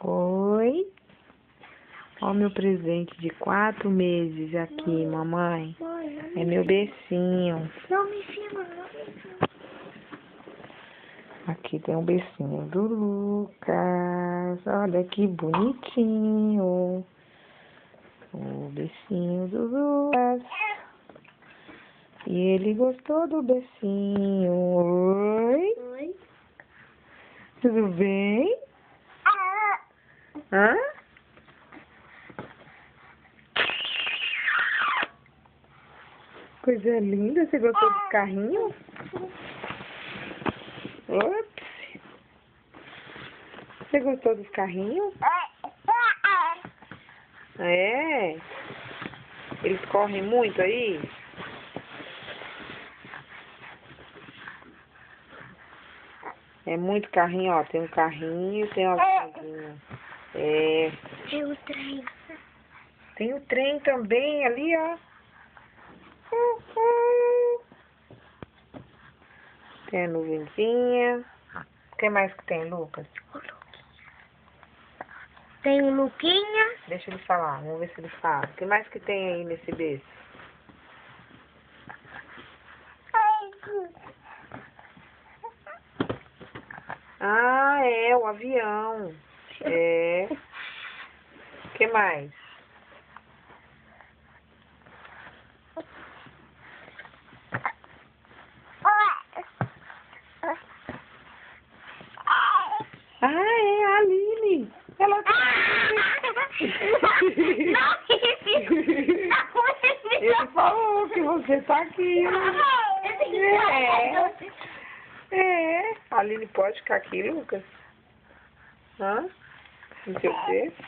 Oi. Ó meu presente de 4 meses aqui, mamãe. É meu becinho. Não me filma, não me filma. Aqui tem um becinho do Lucas. Olha que bonitinho. O becinho do Lucas. E ele gostou do becinho. Oi. Oi. Tudo bem? Hã? Coisa linda. Você gostou dos carrinhos? Ops. Você gostou dos carrinhos? É? Eles correm muito aí? É muito carrinho, ó. Tem um carrinho e tem uma casinha. É. Tem o trem. Tem o trem também ali, ó. Tem a nuvenzinha. O que mais que tem, Lucas? Tem o Luquinha. Deixa ele falar, vamos ver se ele fala. O que mais que tem aí nesse berço? Ah, é, o avião. É. O que mais? Ah, é, a Aline. Ela tá... Ele falou que você tá aqui. É. A Aline pode ficar aqui, Lucas? Hã? No seu berço?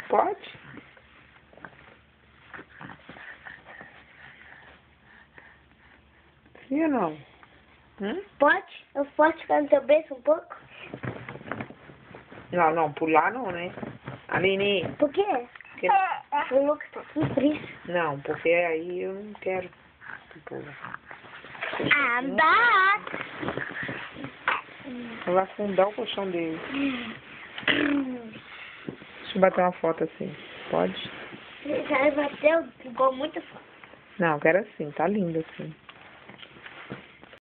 Pode? Sim ou não? Pode? Eu posso ficar no teu berço um pouco? Não, não, pular não, né? Aline, Por quê? porque... O Lucas tá aqui, por isso. Não, porque aí eu não quero pular. Anda! Eu vou afundar o colchão dele. Deixa eu bater uma foto assim. Pode? Ele bateu, ficou muito forte. Não, eu quero assim, tá lindo assim.